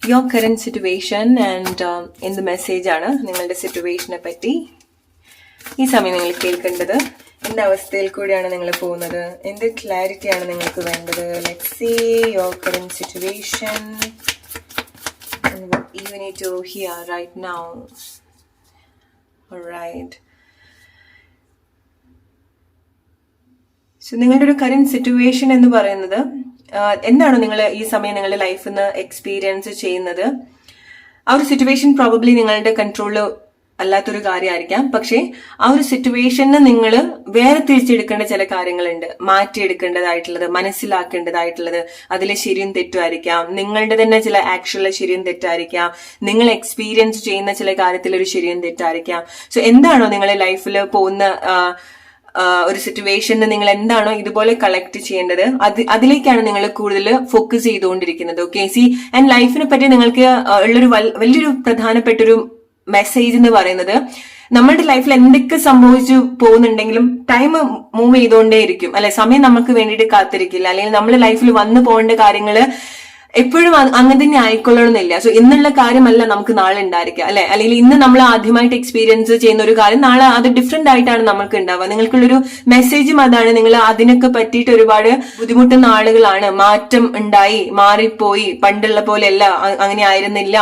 your current situation and എന്ത് മെസ്സേജാണ് നിങ്ങളുടെ സിറ്റുവേഷനെ പറ്റി ഈ സമയം നിങ്ങൾ കേൾക്കേണ്ടത്? എന്ത് അവസ്ഥയിൽ കൂടിയാണ് നിങ്ങൾ പോകുന്നത്? എന്ത് ക്ലാരിറ്റിയാണ് നിങ്ങൾക്ക് വേണ്ടത്? Let's see your current situation and what you need to hear right now. Alright. So നിങ്ങളുടെ ഒരു കറന്റ് സിറ്റുവേഷൻ എന്ന് പറയുന്നത് എന്താണ് നിങ്ങൾ ഈ സമയം നിങ്ങളുടെ ലൈഫിൽ നിന്ന് എക്സ്പീരിയൻസ് ചെയ്യുന്നത്? ആ ഒരു സിറ്റുവേഷൻ പ്രോബബ്ലി നിങ്ങളുടെ കൺട്രോളിൽ അല്ലാത്തൊരു കാര്യമായിരിക്കാം. പക്ഷേ ആ ഒരു സിറ്റുവേഷന് നിങ്ങൾ വേറെ തിരിച്ചെടുക്കേണ്ട ചില കാര്യങ്ങളുണ്ട്, മാറ്റിയെടുക്കേണ്ടതായിട്ടുള്ളത്, മനസ്സിലാക്കേണ്ടതായിട്ടുള്ളത്. അതിലെ ശരിയും തെറ്റുമായിരിക്കാം, നിങ്ങളുടെ തന്നെ ചില ആക്ഷനിലെ ശരിയും തെറ്റായിരിക്കാം, നിങ്ങൾ എക്സ്പീരിയൻസ് ചെയ്യുന്ന ചില കാര്യത്തിലൊരു ശരിയും തെറ്റായിരിക്കാം. സോ എന്താണോ നിങ്ങളുടെ ലൈഫിൽ പോകുന്ന ഒരു സിറ്റുവേഷന് നിങ്ങൾ എന്താണോ ഇതുപോലെ കളക്ട് ചെയ്യേണ്ടത് അതിലേക്കാണ് നിങ്ങൾ കൂടുതൽ ഫോക്കസ് ചെയ്തുകൊണ്ടിരിക്കുന്നത്. ഓക്കെ, സി ആൻഡ് ലൈഫിനെ പറ്റി നിങ്ങൾക്ക് ഉള്ളൊരു വലിയൊരു പ്രധാനപ്പെട്ടൊരു മെസ്സേജ് എന്ന് പറയുന്നത്, നമ്മളുടെ ലൈഫിൽ എന്തൊക്കെ സംഭവിച്ചു പോകുന്നുണ്ടെങ്കിലും ടൈം മൂവ് ചെയ്തുകൊണ്ടേയിരിക്കും അല്ലെ. സമയം നമുക്ക് വേണ്ടിയിട്ട് കാത്തിരിക്കില്ല. അല്ലെങ്കിൽ നമ്മുടെ ലൈഫിൽ വന്നു പോകേണ്ട കാര്യങ്ങള് എപ്പോഴും അങ്ങനെ തന്നെ ആയിക്കൊള്ളണമെന്നില്ല. സോ ഇന്നുള്ള കാര്യമല്ല നമുക്ക് നാളെ ഉണ്ടായിരിക്കുക അല്ലെ. അല്ലെങ്കിൽ ഇന്ന് നമ്മൾ ആദ്യമായിട്ട് എക്സ്പീരിയൻസ് ചെയ്യുന്ന ഒരു കാര്യം നാളെ അത് ഡിഫറെന്റ് ആയിട്ടാണ് നമുക്ക് ഉണ്ടാവുക. നിങ്ങൾക്കുള്ളൊരു മെസ്സേജും അതാണ്. നിങ്ങൾ അതിനൊക്കെ പറ്റിയിട്ട് ഒരുപാട് ബുദ്ധിമുട്ടുന്ന ആളുകളാണ്. മാറ്റം ഉണ്ടായി, മാറിപ്പോയി, പണ്ടുള്ള പോലെയല്ല, അങ്ങനെ ആയിരുന്നില്ല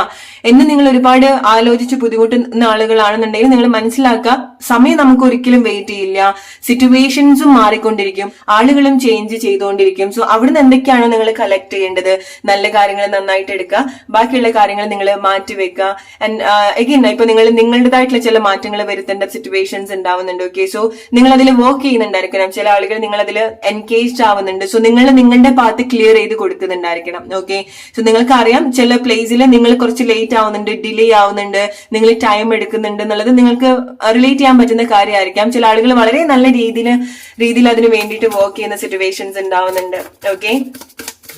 എന്ന് നിങ്ങൾ ഒരുപാട് ആലോചിച്ച് ബുദ്ധിമുട്ടുന്ന ആളുകളാണെന്നുണ്ടെങ്കിൽ നിങ്ങൾ മനസ്സിലാക്കുക, സമയം നമുക്ക് ഒരിക്കലും വെയിറ്റ് ചെയ്യില്ല. സിറ്റുവേഷൻസും മാറിക്കൊണ്ടിരിക്കും, ആളുകളും ചേഞ്ച് ചെയ്തുകൊണ്ടിരിക്കും. സോ അവിടുന്ന് എന്തൊക്കെയാണ് നിങ്ങൾ കളക്ട് ചെയ്യേണ്ടത്? നല്ല കാര്യങ്ങൾ നന്നായിട്ട് എടുക്കുക, ബാക്കിയുള്ള കാര്യങ്ങൾ നിങ്ങൾ മാറ്റിവെക്കുക. ആൻഡ് എഗെയിൻ ഇപ്പൊ നിങ്ങൾ നിങ്ങളുടേതായിട്ടുള്ള ചില മാറ്റങ്ങൾ വരുത്തേണ്ട സിറ്റുവേഷൻസ് ഉണ്ടാവുന്നുണ്ട്. ഓക്കെ, സോ നിങ്ങൾ അതിൽ വർക്ക് ചെയ്യുന്നുണ്ടായിരിക്കണം. ചില ആളുകൾ നിങ്ങൾ അതിൽ എൻഗേജ്ഡ് ആവുന്നുണ്ട്. സോ നിങ്ങൾ നിങ്ങളുടെ പാത്ത് ക്ലിയർ ചെയ്ത് കൊടുക്കുന്നുണ്ടായിരിക്കണം. ഓക്കെ, സോ നിങ്ങൾക്ക് അറിയാം ചില പ്ലേസിൽ നിങ്ങൾ കുറച്ച് ലേറ്റ് ആവുന്നുണ്ട്, ഡിലേ ആവുന്നുണ്ട്, നിങ്ങൾ ടൈം എടുക്കുന്നുണ്ട് എന്നുള്ളത് നിങ്ങൾക്ക് റിലേറ്റ് ചെയ്യാൻ പറ്റുന്ന കാര്യമായിരിക്കാം. ചില ആളുകൾ വളരെ നല്ല രീതിയിൽ അതിന് വേണ്ടിയിട്ട് വർക്ക് ചെയ്യുന്ന സിറ്റുവേഷൻസ് ഉണ്ടാവുന്നുണ്ട്. ഓക്കെ,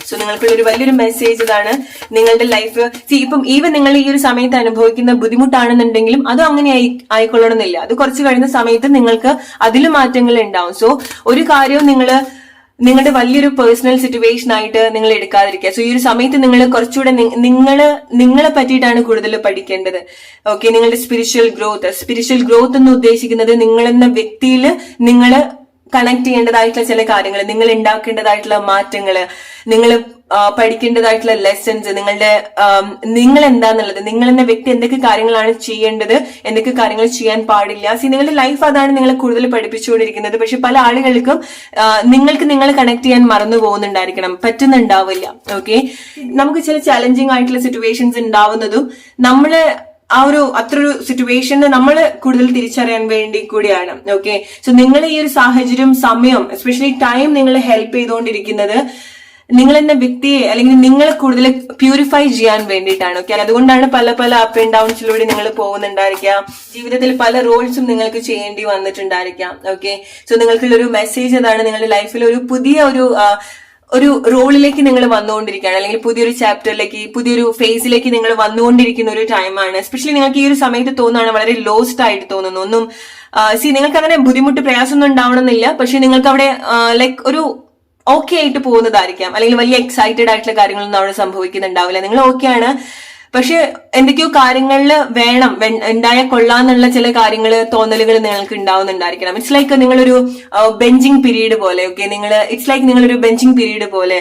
സോ നിങ്ങൾക്കുള്ള ഒരു വലിയൊരു മെസ്സേജ് ഇതാണ്. നിങ്ങളുടെ ലൈഫ് ഇപ്പം ഈവൻ നിങ്ങൾ ഈ ഒരു സമയത്ത് അനുഭവിക്കുന്ന ബുദ്ധിമുട്ടാണെന്നുണ്ടെങ്കിലും അതും അങ്ങനെ ആയിക്കൊള്ളണമെന്നില്ല. അത് കുറച്ച് കഴിയുന്ന സമയത്ത് നിങ്ങൾക്ക് അതിൽ മാറ്റങ്ങൾ ഉണ്ടാവും. സോ ഒരു കാര്യവും നിങ്ങളുടെ വലിയൊരു പേഴ്സണൽ സിറ്റുവേഷൻ ആയിട്ട് നിങ്ങൾ എടുക്കാതിരിക്കുക. സോ ഈ ഒരു സമയത്ത് നിങ്ങൾ കുറച്ചുകൂടെ നിങ്ങളെ പറ്റിയിട്ടാണ് കൂടുതൽ പഠിക്കേണ്ടത്. ഓക്കെ, നിങ്ങളുടെ സ്പിരിച്വൽ ഗ്രോത്ത് എന്ന് ഉദ്ദേശിക്കുന്നത് നിങ്ങളെന്ന വ്യക്തിയിൽ നിങ്ങൾ കണക്ട് ചെയ്യേണ്ടതായിട്ടുള്ള ചില കാര്യങ്ങൾ, നിങ്ങൾ ഉണ്ടാക്കേണ്ടതായിട്ടുള്ള മാറ്റങ്ങള്, നിങ്ങൾ പഠിക്കേണ്ടതായിട്ടുള്ള ലെസൺസ്, നിങ്ങൾ എന്താന്നുള്ളത്, നിങ്ങൾ എന്ന വ്യക്തി എന്തൊക്കെ കാര്യങ്ങളാണ് ചെയ്യേണ്ടത്, എന്തൊക്കെ കാര്യങ്ങൾ ചെയ്യാൻ പാടില്ല. നിങ്ങളുടെ ലൈഫ് അതാണ് നിങ്ങളെ കൂടുതൽ പഠിപ്പിച്ചുകൊണ്ടിരിക്കുന്നത്. പക്ഷെ പല ആളുകൾക്കും നിങ്ങൾ കണക്ട് ചെയ്യാൻ മറന്നു പോകുന്നുണ്ടായിരിക്കണം, പറ്റുന്നുണ്ടാവില്ല. ഓക്കെ, നമുക്ക് ചില ചാലഞ്ചിങ് ആയിട്ടുള്ള സിറ്റുവേഷൻസ് ഉണ്ടാവുന്നതും നമ്മള് അത്രൊരു സിറ്റുവേഷന് നമ്മൾ കൂടുതൽ തിരിച്ചറിയാൻ വേണ്ടി കൂടിയാണ്. ഓക്കെ, സോ നിങ്ങൾ ഈ ഒരു സാഹചര്യം, സമയം, എസ്പെഷ്യലി ടൈം നിങ്ങളെ ഹെൽപ്പ് ചെയ്തുകൊണ്ടിരിക്കുന്നത് നിങ്ങൾ എന്ന വ്യക്തിയെ അല്ലെങ്കിൽ നിങ്ങളെ കൂടുതൽ പ്യൂരിഫൈ ചെയ്യാൻ വേണ്ടിയിട്ടാണ്. ഓക്കെ, അതുകൊണ്ടാണ് പല അപ്പ് ആൻഡ് ഡൗൺസിലൂടെ നിങ്ങൾ പോകുന്നുണ്ടായിരിക്കാം. ജീവിതത്തിൽ പല റോൾസും നിങ്ങൾക്ക് ചെയ്യേണ്ടി വന്നിട്ടുണ്ടായിരിക്കാം. ഓക്കെ, സോ നിങ്ങൾക്കുള്ളൊരു മെസ്സേജ് അതാണ്. നിങ്ങളുടെ ലൈഫിൽ ഒരു പുതിയ ഒരു റോളിലേക്ക് നിങ്ങൾ വന്നുകൊണ്ടിരിക്കുകയാണ്, അല്ലെങ്കിൽ പുതിയൊരു ചാപ്റ്ററിലേക്ക്, പുതിയൊരു ഫേസിലേക്ക് നിങ്ങൾ വന്നുകൊണ്ടിരിക്കുന്ന ഒരു ടൈമാണ്. എസ്പെഷ്യലി നിങ്ങൾക്ക് ഈ ഒരു സമയത്ത് തോന്നുകയാണ് വളരെ ലോസ്റ്റ് ആയിട്ട് തോന്നുന്നു. ഒന്നും നിങ്ങൾക്ക് അങ്ങനെ ബുദ്ധിമുട്ട്, പ്രയാസമൊന്നും ഉണ്ടാവണമെന്നില്ല. പക്ഷെ നിങ്ങൾക്ക് അവിടെ ലൈക്ക് ഒരു ഓക്കെ ആയിട്ട് പോകുന്നതായിരിക്കാം, അല്ലെങ്കിൽ വലിയ എക്സൈറ്റഡ് ആയിട്ടുള്ള കാര്യങ്ങളൊന്നും അവിടെ സംഭവിക്കുന്നുണ്ടാവില്ല. നിങ്ങൾ ഓക്കെയാണ്, പക്ഷെ എന്തൊക്കെയോ കാര്യങ്ങളിൽ ഉണ്ടായ കൊള്ളാന്നുള്ള ചില കാര്യങ്ങൾ, തോന്നലുകൾ നിങ്ങൾക്ക് ഉണ്ടാവുന്നുണ്ടായിരിക്കണം. ഇറ്റ്സ് ലൈക്ക് നിങ്ങളൊരു ബെഞ്ചിങ് പീരീഡ് പോലെ. ഓക്കെ, നിങ്ങളൊരു ബെഞ്ചിങ് പീരീഡ് പോലെ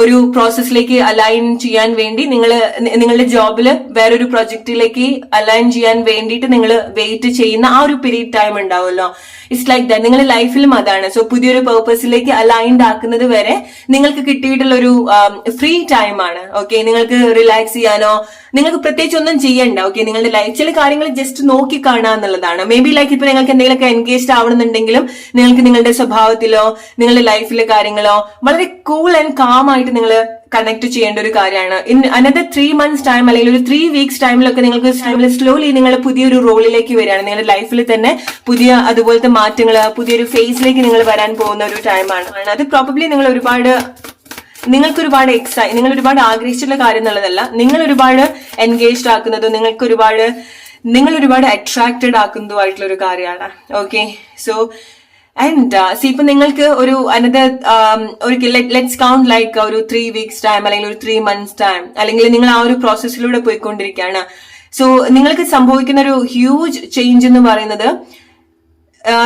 ഒരു പ്രോസസ്സിലേക്ക് അലൈൻ ചെയ്യാൻ വേണ്ടി നിങ്ങളുടെ ജോബിൽ വേറൊരു പ്രൊജക്റ്റിലേക്ക് അലൈൻ ചെയ്യാൻ വേണ്ടിയിട്ട് നിങ്ങൾ വെയിറ്റ് ചെയ്യുന്ന ആ ഒരു പീരീഡ് ടൈം ഉണ്ടാവുമല്ലോ. It's like that. നിങ്ങളുടെ ലൈഫിലും അതാണ്. സോ പുതിയൊരു പേർപ്പസിലേക്ക് അലൈൻഡ് ആക്കുന്നത് വരെ നിങ്ങൾക്ക് കിട്ടിയിട്ടുള്ള ഒരു ഫ്രീ ടൈം ആണ്. ഓക്കെ, നിങ്ങൾക്ക് റിലാക്സ് ചെയ്യാനോ നിങ്ങൾക്ക് പ്രത്യേകിച്ച് ഒന്നും ചെയ്യണ്ട. ഓക്കെ, നിങ്ങളുടെ ലൈഫ് ചില കാര്യങ്ങൾ ജസ്റ്റ് നോക്കി കാണുക എന്നുള്ളതാണ്. മേ ബി ലൈക്ക് ഇപ്പൊ നിങ്ങൾക്ക് എന്തെങ്കിലുമൊക്കെ എൻഗേജ്ഡ് ആവണമെന്നുണ്ടെങ്കിലും നിങ്ങൾക്ക് നിങ്ങളുടെ സ്വഭാവത്തിലോ നിങ്ങളുടെ ലൈഫിലെ കാര്യങ്ങളോ വളരെ കൂൾ ആൻഡ് കാം ആയിട്ട് നിങ്ങൾ കണക്ട് ചെയ്യേണ്ട ഒരു കാര്യമാണ്. ഇൻ അനദർ 3 months ടൈം അല്ലെങ്കിൽ ഒരു 3 weeks ടൈമിലൊക്കെ നിങ്ങൾക്ക് സ്ലോലി നിങ്ങൾ പുതിയൊരു റോളിലേക്ക് വരികയാണ്. നിങ്ങളുടെ ലൈഫിൽ തന്നെ പുതിയ അതുപോലത്തെ മാറ്റങ്ങൾ, പുതിയൊരു ഫേസിലേക്ക് നിങ്ങൾ വരാൻ പോകുന്ന ഒരു ടൈമാണ്. അത് പ്രോബബ്ലി നിങ്ങൾ നിങ്ങൾക്ക് ഒരുപാട് ആഗ്രഹിച്ചിട്ടുള്ള കാര്യം എന്നുള്ളതല്ല, നിങ്ങൾ ഒരുപാട് എൻഗേജ്ഡ് ആക്കുന്നതും നിങ്ങൾ ഒരുപാട് അട്രാക്റ്റഡ് ആക്കുന്നതുമായിട്ടുള്ള ഒരു കാര്യമാണ്. ഓക്കെ, സോ ആൻഡ് ഇപ്പൊ നിങ്ങൾക്ക് ഒരു അനദർ ഒരു ലെറ്റ്സ് കൗണ്ട് ലൈക്ക് ഒരു 3 weeks ടൈം അല്ലെങ്കിൽ ഒരു 3 months ടൈം, അല്ലെങ്കിൽ നിങ്ങൾ ആ ഒരു പ്രോസസ്സിലൂടെ പോയിക്കൊണ്ടിരിക്കുകയാണ്. സോ നിങ്ങൾക്ക് സംഭവിക്കുന്ന ഒരു ഹ്യൂജ് ചേഞ്ച് എന്ന് പറയുന്നത്,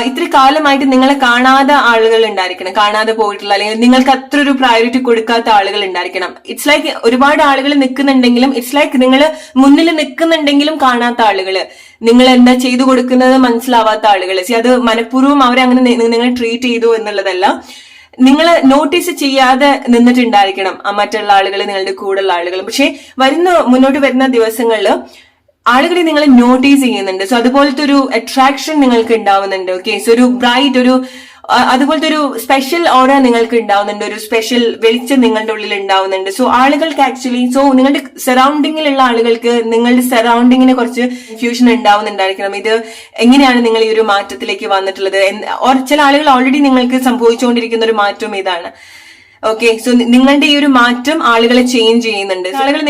ഇത്ര കാലമായിട്ട് നിങ്ങളെ കാണാതെ ആളുകൾ ഉണ്ടായിരിക്കണം, കാണാതെ പോയിട്ടുള്ള, അല്ലെങ്കിൽ നിങ്ങൾക്ക് അത്ര ഒരു പ്രയോറിറ്റി കൊടുക്കാത്ത ആളുകൾ ഉണ്ടായിരിക്കണം. ഇറ്റ്സ് ലൈക്ക് ഒരുപാട് ആളുകൾ നിൽക്കുന്നുണ്ടെങ്കിലും, ഇറ്റ്സ് ലൈക്ക് നിങ്ങൾ മുന്നിൽ നിൽക്കുന്നുണ്ടെങ്കിലും കാണാത്ത ആളുകള്, നിങ്ങൾ എന്താ ചെയ്തു കൊടുക്കുന്നത് മനസ്സിലാവാത്ത ആളുകൾ. അത് മനഃപൂർവ്വം അവരെ അങ്ങനെ നിങ്ങളെ ട്രീറ്റ് ചെയ്തു എന്നുള്ളതല്ല, നിങ്ങൾ നോട്ടീസ് ചെയ്യാതെ നിന്നിട്ടുണ്ടായിരിക്കണം മറ്റുള്ള ആളുകൾ, നിങ്ങളുടെ കൂടെയുള്ള ആളുകൾ. പക്ഷെ മുന്നോട്ട് വരുന്ന ദിവസങ്ങളിൽ ആളുകളെ നിങ്ങൾ നോട്ടീസ് ചെയ്യുന്നുണ്ട്. സോ അതുപോലത്തെ ഒരു അട്രാക്ഷൻ നിങ്ങൾക്ക് ഉണ്ടാവുന്നുണ്ട്. ഓക്കെ, സോ ഒരു ബ്രൈറ്റ് അതുപോലത്തെ ഒരു സ്പെഷ്യൽ ഓർഡർ നിങ്ങൾക്ക് ഉണ്ടാവുന്നുണ്ട്, ഒരു സ്പെഷ്യൽ വെളിച്ചം നിങ്ങളുടെ ഉള്ളിൽ ഉണ്ടാവുന്നുണ്ട്. സോ ആളുകൾക്ക് ആക്ച്വലി, സോ നിങ്ങളുടെ സറൗണ്ടിങ്ങിലുള്ള ആളുകൾക്ക് നിങ്ങളുടെ സറൗണ്ടിങ്ങിനെ കുറച്ച് കൺഫ്യൂഷൻ ഉണ്ടാവുന്നുണ്ടായിരിക്കണം. ഇത് എങ്ങനെയാണ് നിങ്ങൾ ഈ ഒരു മാറ്റത്തിലേക്ക് വന്നിട്ടുള്ളത്? ചില ആളുകൾ ഓൾറെഡി നിങ്ങൾക്ക് സംഭവിച്ചുകൊണ്ടിരിക്കുന്ന ഒരു മാറ്റം ഇതാണ്. ഓക്കെ, സോ നിങ്ങളുടെ ഈ ഒരു മാറ്റം ആളുകളെ ചേഞ്ച് ചെയ്യുന്നുണ്ട്. ആളുകൾ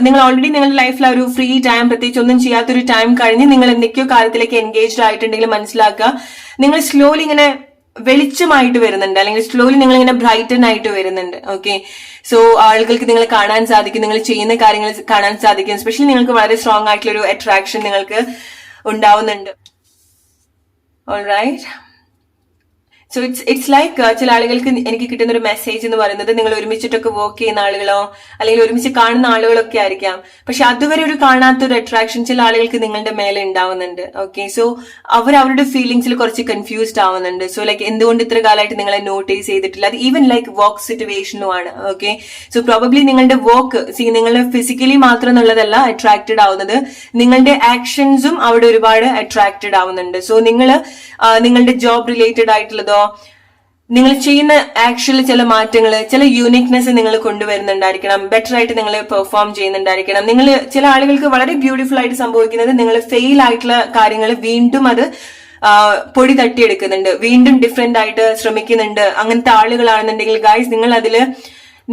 നിങ്ങൾ ഓൾറെഡി നിങ്ങളുടെ ലൈഫിൽ ഒരു ഫ്രീ ടൈം, പ്രത്യേകിച്ച് ഒന്നും ചെയ്യാത്തൊരു ടൈം കഴിഞ്ഞ് നിങ്ങൾ എന്തൊക്കെയോ കാര്യത്തിലേക്ക് എൻഗേജ്ഡ് ആയിട്ടുണ്ടെങ്കിൽ മനസ്സിലാക്കുക, നിങ്ങൾ സ്ലോലി ഇങ്ങനെ വെളിച്ചമായിട്ട് വരുന്നുണ്ട്, അല്ലെങ്കിൽ സ്ലോലി നിങ്ങൾ ഇങ്ങനെ ബ്രൈറ്റൻ ആയിട്ട് വരുന്നുണ്ട്. ഓക്കെ, സോ ആളുകൾക്ക് നിങ്ങൾ കാണാൻ സാധിക്കും, നിങ്ങൾ ചെയ്യുന്ന കാര്യങ്ങൾ കാണാൻ സാധിക്കും. എസ്പെഷ്യലി നിങ്ങൾക്ക് വളരെ സ്ട്രോങ് ആയിട്ടുള്ള ഒരു അട്രാക്ഷൻ നിങ്ങൾക്ക് ഉണ്ടാവുന്നുണ്ട്. ഓൾറൈറ്റ്, സോ ഇറ്റ്സ് ലൈക്ക് ചില ആളുകൾക്ക് എനിക്ക് കിട്ടുന്ന ഒരു മെസ്സേജ് എന്ന് പറയുന്നത്, നിങ്ങൾ ഒരുമിച്ചിട്ടൊക്കെ വർക്ക് ചെയ്യുന്ന ആളുകളോ അല്ലെങ്കിൽ ഒരുമിച്ച് കാണുന്ന ആളുകളൊക്കെ ആയിരിക്കാം, പക്ഷെ അതുവരെ ഒരു കാണാത്തൊരു അട്രാക്ഷൻ ചില ആളുകൾക്ക് നിങ്ങളുടെ മേലെ ഉണ്ടാവുന്നുണ്ട്. ഓക്കെ, സോ അവരുടെ ഫീലിംഗ്സിൽ കുറച്ച് കൺഫ്യൂസ്ഡ് ആവുന്നുണ്ട്. സോ ലൈക്ക് എന്തുകൊണ്ട് ഇത്ര കാലമായിട്ട് നിങ്ങളെ നോട്ടീസ് ചെയ്തിട്ടില്ല? അത് ഈവൻ ലൈക്ക് വർക്ക് സിറ്റുവേഷനും ആണ്. ഓക്കെ, സോ പ്രോബബ്ലി നിങ്ങളുടെ വർക്ക് നിങ്ങളുടെ ഫിസിക്കലി മാത്രം എന്നുള്ളതല്ല അട്രാക്റ്റഡ് ആവുന്നത്, നിങ്ങളുടെ ആക്ഷൻസും അവിടെ ഒരുപാട് അട്രാക്റ്റഡ് ആവുന്നുണ്ട്. സോ നിങ്ങളുടെ ജോബ് റിലേറ്റഡ് ആയിട്ടുള്ളതോ, നിങ്ങൾ ചെയ്യുന്ന ആക്ഷനിൽ ചില മാറ്റങ്ങൾ, ചില യൂണിക്നെസ് നിങ്ങൾ കൊണ്ടുവരുന്നുണ്ടായിരിക്കണം. ബെറ്റർ ആയിട്ട് നിങ്ങൾ പെർഫോം ചെയ്യുന്നുണ്ടായിരിക്കണം. നിങ്ങൾ ചില ആളുകൾക്ക് വളരെ ബ്യൂട്ടിഫുൾ ആയിട്ട് സംഭവിക്കുന്നത്, നിങ്ങൾ ഫെയിൽ ആയിട്ടുള്ള കാര്യങ്ങൾ വീണ്ടും അത് പൊടി തട്ടിയെടുക്കുന്നുണ്ട്, വീണ്ടും ഡിഫറെന്റ് ആയിട്ട് ശ്രമിക്കുന്നുണ്ട്. അങ്ങനത്തെ ആളുകളാണെന്നുണ്ടെങ്കിൽ ഗൈസ്,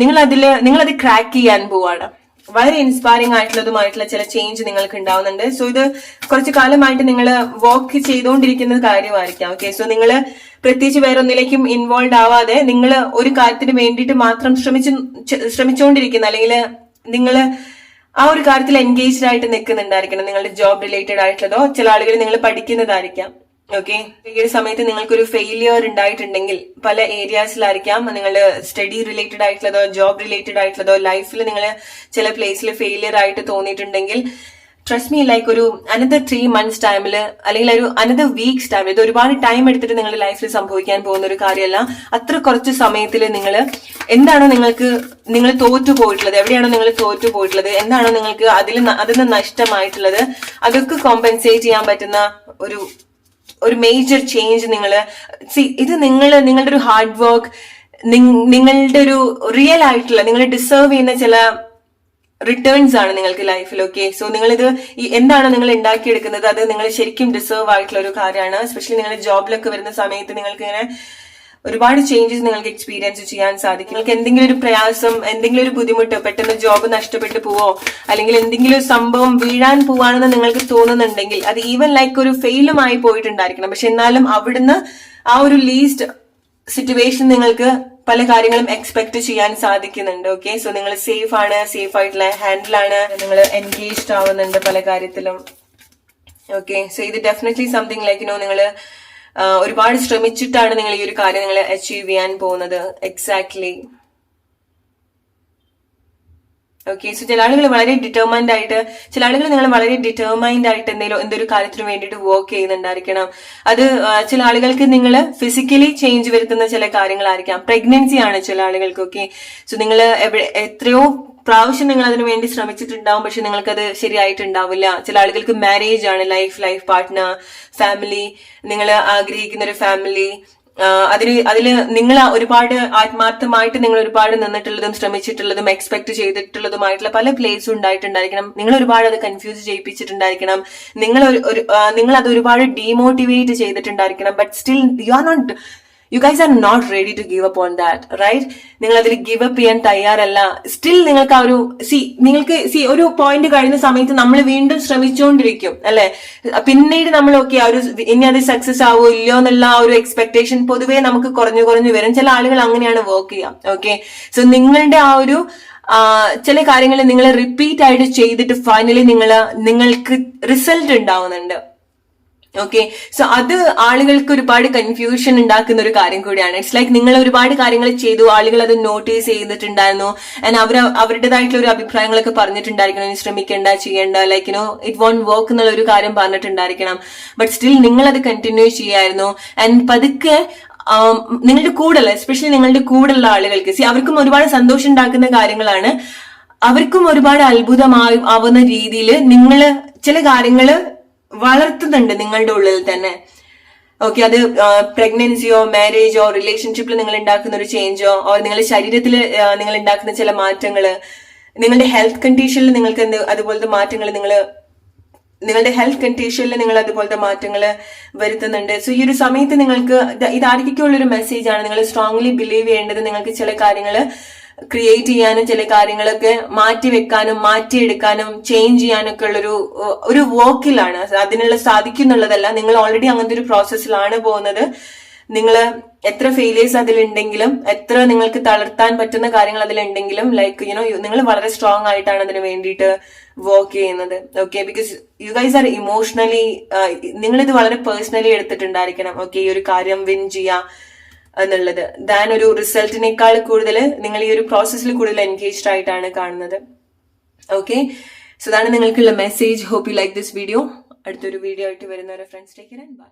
നിങ്ങളത് ക്രാക്ക് ചെയ്യാൻ പോവാണ്. വളരെ ഇൻസ്പയറിംഗ് ആയിട്ടുള്ളതുമായിട്ടുള്ള ചില ചേഞ്ച് നിങ്ങൾക്ക് ഉണ്ടാവുന്നുണ്ട്. സോ ഇത് കുറച്ചു കാലമായിട്ട് നിങ്ങൾ വർക്ക് ചെയ്തുകൊണ്ടിരിക്കുന്ന കാര്യമായിരിക്കാം. ഓക്കെ, സോ നിങ്ങൾ പ്രത്യേകിച്ച് വേറെ ഒന്നിലേക്കും ഇൻവോൾവ് ആവാതെ നിങ്ങൾ ഒരു കാര്യത്തിന് വേണ്ടിയിട്ട് മാത്രം ശ്രമിച്ചുകൊണ്ടിരിക്കുന്ന, അല്ലെങ്കിൽ നിങ്ങൾ ആ ഒരു കാര്യത്തിൽ എൻഗേജ്ഡ് ആയിട്ട് നിൽക്കുന്നുണ്ടായിരിക്കണം. നിങ്ങളുടെ ജോബ് റിലേറ്റഡ് ആയിട്ടുള്ളതോ, ചില ആളുകൾ നിങ്ങൾ പഠിക്കുന്നതായിരിക്കാം. ഓക്കെ, ഈ ഒരു സമയത്ത് നിങ്ങൾക്കൊരു ഫെയിലിയർ ഉണ്ടായിട്ടുണ്ടെങ്കിൽ പല ഏരിയാസിലായിരിക്കാം, നിങ്ങൾ സ്റ്റഡി റിലേറ്റഡ് ആയിട്ടുള്ളതോ ജോബ് റിലേറ്റഡ് ആയിട്ടുള്ളതോ, ലൈഫിൽ നിങ്ങൾ ചില പ്ലേസിൽ ഫെയിലിയർ ആയിട്ട് തോന്നിയിട്ടുണ്ടെങ്കിൽ, ട്രസ്റ്റ് മീ, ലൈക്ക് ഒരു അനദർ 3 months ടൈമിൽ അല്ലെങ്കിൽ ഒരു അനദർ വീക്സ് ടൈമിൽ, ഇത് ഒരുപാട് ടൈം എടുത്തിട്ട് നിങ്ങളുടെ ലൈഫിൽ സംഭവിക്കാൻ പോകുന്ന ഒരു കാര്യമല്ല. അത്ര കുറച്ച് സമയത്തിൽ എന്താണോ നിങ്ങൾ തോറ്റു പോയിട്ടുള്ളത്, എവിടെയാണോ നിങ്ങൾ തോറ്റു പോയിട്ടുള്ളത്, എന്താണോ നിങ്ങൾക്ക് അതിന് നഷ്ടമായിട്ടുള്ളത്, അതൊക്കെ കോമ്പൻസേറ്റ് ചെയ്യാൻ പറ്റുന്ന ഒരു മേജർ ചേഞ്ച് ഇത് നിങ്ങളുടെ ഒരു ഹാർഡ് വർക്ക്, നിങ്ങളുടെ ഒരു റിയൽ ആയിട്ടുള്ള, നിങ്ങൾ ഡിസേർവ് ചെയ്യുന്ന ചില റിട്ടേൺസ് ആണ് നിങ്ങൾക്ക് ലൈഫിൽ. ഓക്കെ, സോ നിങ്ങളിത് എന്താണോ നിങ്ങൾ ഉണ്ടാക്കിയെടുക്കുന്നത്, അത് നിങ്ങൾ ശരിക്കും ഡിസേർവ് ആയിട്ടുള്ള ഒരു കാര്യമാണ്. എസ്പെഷ്യലി നിങ്ങൾ ജോബിലൊക്കെ വരുന്ന സമയത്ത് നിങ്ങൾക്ക് ഇങ്ങനെ ഒരുപാട് ചേഞ്ചസ് നിങ്ങൾക്ക് എക്സ്പീരിയൻസ് ചെയ്യാൻ സാധിക്കും. നിങ്ങൾക്ക് എന്തെങ്കിലും ഒരു പ്രയാസം, എന്തെങ്കിലും ഒരു ബുദ്ധിമുട്ട്, പെട്ടെന്ന് ജോബ് നഷ്ടപ്പെട്ടു പോവോ, അല്ലെങ്കിൽ എന്തെങ്കിലും ഒരു സംഭവം വീഴാൻ പോവാണെന്ന് നിങ്ങൾക്ക് തോന്നുന്നുണ്ടെങ്കിൽ, അത് ഈവൻ ലൈക്ക് ഒരു ഫെയിലുമായി പോയിട്ടുണ്ടായിരിക്കണം, പക്ഷെ എന്നാലും അവിടുന്ന് ആ ഒരു ലീസ്റ്റ് സിറ്റുവേഷൻ നിങ്ങൾക്ക് പല കാര്യങ്ങളും എക്സ്പെക്ട് ചെയ്യാൻ സാധിക്കുന്നുണ്ട്. ഓക്കെ, സോ നിങ്ങൾ സേഫ് ആണ്, സേഫ് ആയിട്ടുള്ള ഹാൻഡിലാണ്, നിങ്ങൾ എൻഗേജ്ഡ് ആവുന്നുണ്ട് പല കാര്യത്തിലും. ഓക്കെ, സോ ഇത് ഡെഫിനറ്റ്ലി സംതിങ് ലൈക്ക് നിങ്ങൾ ഒരുപാട് ശ്രമിച്ചിട്ടാണ് നിങ്ങൾ ഈ ഒരു കാര്യം നിങ്ങൾ അച്ചീവ് ചെയ്യാൻ പോകുന്നത്. എക്സാക്ട്ലി. ഓക്കെ, സോ ചില ആളുകൾ വളരെ ഡിറ്റർമൈൻഡ് ആയിട്ട്, നിങ്ങൾ വളരെ ഡിറ്റർമൈൻഡ് ആയിട്ട് എന്തൊരു കാര്യത്തിന് വേണ്ടിയിട്ട് വർക്ക് ചെയ്യുന്നുണ്ടായിരിക്കണം. അത് ചില ആളുകൾക്ക് നിങ്ങൾ ഫിസിക്കലി ചേഞ്ച് വരുത്തുന്ന ചില കാര്യങ്ങളായിരിക്കാം. പ്രഗ്നൻസി ആണ് ചില ആളുകൾക്ക്. ഓക്കെ, സോ നിങ്ങൾ എത്രയോ പ്രാവശ്യം നിങ്ങൾ അതിനു വേണ്ടി ശ്രമിച്ചിട്ടുണ്ടാവും, പക്ഷെ നിങ്ങൾക്കത് ശരിയായിട്ടുണ്ടാവില്ല. ചില ആളുകൾക്ക് മാരേജ് ആണ്, ലൈഫ് പാർട്ട്ണർ, ഫാമിലി, നിങ്ങൾ ആഗ്രഹിക്കുന്ന ഒരു ഫാമിലി, അതില് നിങ്ങൾ ഒരുപാട് ആത്മാർത്ഥമായിട്ട് നിങ്ങൾ ഒരുപാട് നിന്നിട്ടുള്ളതും ശ്രമിച്ചിട്ടുള്ളതും എക്സ്പെക്ട് ചെയ്തിട്ടുള്ളതുമായിട്ടുള്ള പല പ്ലേസും ഉണ്ടായിട്ടുണ്ടായിരിക്കണം. നിങ്ങൾ ഒരുപാട് അത് കൺഫ്യൂസ് ചെയ്യിപ്പിച്ചിട്ടുണ്ടായിരിക്കണം. നിങ്ങൾ അത് ഒരുപാട് ഡീമോട്ടിവേറ്റ് ചെയ്തിട്ടുണ്ടായിരിക്കണം. But still you guys are not ready to give up on that, right? നിങ്ങൾ അതിൽ ഗീവ് അപ്പ് ചെയ്യാൻ തയ്യാറല്ല. സ്റ്റിൽ നിങ്ങൾക്ക് ആ ഒരു നിങ്ങൾക്ക് ഒരു പോയിന്റ് കഴിയുന്ന സമയത്ത് നമ്മൾ വീണ്ടും ശ്രമിച്ചുകൊണ്ടിരിക്കും, അല്ലെ? പിന്നീട് നമ്മൾ ആ ഒരു ഇനി അത് സക്സസ് ആവോ ഇല്ലയോ എന്നുള്ള ആ ഒരു എക്സ്പെക്ടേഷൻ പൊതുവേ നമുക്ക് കുറഞ്ഞു വരും. ചില ആളുകൾ അങ്ങനെയാണ് വർക്ക് ചെയ്യാം. ഓക്കെ, സോ നിങ്ങളുടെ ആ ഒരു ചില കാര്യങ്ങൾ നിങ്ങൾ റിപ്പീറ്റ് ആയിട്ട് ചെയ്തിട്ട് ഫൈനലി നിങ്ങൾക്ക് റിസൾട്ട് ഉണ്ടാവുന്നുണ്ട്. ഓക്കെ, സോ അത് ആളുകൾക്ക് ഒരുപാട് കൺഫ്യൂഷൻ ഉണ്ടാക്കുന്ന ഒരു കാര്യം കൂടിയാണ്. ഇറ്റ്സ് ലൈക്ക് നിങ്ങൾ ഒരുപാട് കാര്യങ്ങൾ ചെയ്തു, ആളുകൾ അത് നോട്ടീസ് ചെയ്തിട്ടുണ്ടായിരുന്നു, ആൻഡ് അവരുടേതായിട്ടുള്ള ഒരു അഭിപ്രായങ്ങളൊക്കെ പറഞ്ഞിട്ടുണ്ടായിരിക്കണം, ശ്രമിക്കേണ്ട, ചെയ്യേണ്ട, ലൈക്ക് ഇറ്റ് വോണ്ട് വർക്ക് എന്നുള്ള ഒരു കാര്യം പറഞ്ഞിട്ടുണ്ടായിരിക്കണം. ബട്ട് സ്റ്റിൽ നിങ്ങൾ അത് കണ്ടിന്യൂ ചെയ്യായിരുന്നു. ആൻഡ് പതുക്കെ നിങ്ങളുടെ കൂടെയുള്ള, എസ്പെഷ്യലി നിങ്ങളുടെ കൂടെയുള്ള ആളുകൾക്ക് അവർക്കും ഒരുപാട് സന്തോഷം ഉണ്ടാക്കുന്ന കാര്യങ്ങളാണ്, അവർക്കും ഒരുപാട് അത്ഭുതമാവുന്ന രീതിയിൽ നിങ്ങൾ ചില കാര്യങ്ങള് വളർത്തുന്നുണ്ട് നിങ്ങളുടെ ഉള്ളിൽ തന്നെ. ഓക്കെ, അത് പ്രഗ്നൻസിയോ മാരേജോ റിലേഷൻഷിപ്പിൽ നിങ്ങൾ ഉണ്ടാക്കുന്ന ഒരു ചേഞ്ചോ, ഓർ നിങ്ങളുടെ ശരീരത്തിൽ നിങ്ങൾ ഉണ്ടാക്കുന്ന ചില മാറ്റങ്ങള്, നിങ്ങളുടെ ഹെൽത്ത് കണ്ടീഷനിൽ നിങ്ങൾക്ക് അതുപോലത്തെ മാറ്റങ്ങൾ നിങ്ങളുടെ ഹെൽത്ത് കണ്ടീഷനിൽ നിങ്ങൾ അതുപോലത്തെ മാറ്റങ്ങൾ വരുത്തുന്നുണ്ട്. സോ ഈ ഒരു സമയത്ത് നിങ്ങൾക്ക് ഇതാർക്കൊക്കെയുള്ളൊരു മെസ്സേജ് ആണ്. നിങ്ങൾ സ്ട്രോങ്ലി ബിലീവ് ചെയ്യേണ്ടത് നിങ്ങൾക്ക് ചില കാര്യങ്ങൾ ക്രിയേറ്റ് ചെയ്യാനും ചില കാര്യങ്ങളൊക്കെ മാറ്റിവെക്കാനും മാറ്റിയെടുക്കാനും ചേഞ്ച് ചെയ്യാനൊക്കെ ഉള്ളൊരു ഒരു വർക്കിലാണ്. അതിനുള്ള സാധിക്കുന്നുള്ളതല്ല, നിങ്ങൾ ഓൾറെഡി അങ്ങനത്തെ ഒരു പ്രോസസ്സിലാണ് പോകുന്നത്. നിങ്ങൾ എത്ര ഫെയിലിയേഴ്സ് അതിലുണ്ടെങ്കിലും, എത്ര നിങ്ങൾക്ക് തളർത്താൻ പറ്റുന്ന കാര്യങ്ങൾ അതിലുണ്ടെങ്കിലും, ലൈക്ക് നിങ്ങൾ വളരെ സ്ട്രോങ് ആയിട്ടാണ് അതിന് വേണ്ടിയിട്ട് വർക്ക് ചെയ്യുന്നത്. Okay, because you guys R emotionally, നിങ്ങളിത് വളരെ പേഴ്സണലി എടുത്തിട്ടുണ്ടായിരിക്കണം. ഓക്കെ, ഈ ഒരു കാര്യം വിൻ ചെയ്യാം എന്നുള്ളത് ദാൻ ഒരു റിസൾട്ടിനേക്കാൾ കൂടുതൽ നിങ്ങൾ ഈ ഒരു പ്രോസസ്സിൽ കൂടുതൽ എൻഗേജ്ഡ് ആയിട്ടാണ് കാണുന്നത്. ഓക്കെ, സോ അതാണ് നിങ്ങൾക്കുള്ള message. Hope you like this video. അടുത്തൊരു വീഡിയോ ആയിട്ട് വരുന്നവരെ friends, take care and by.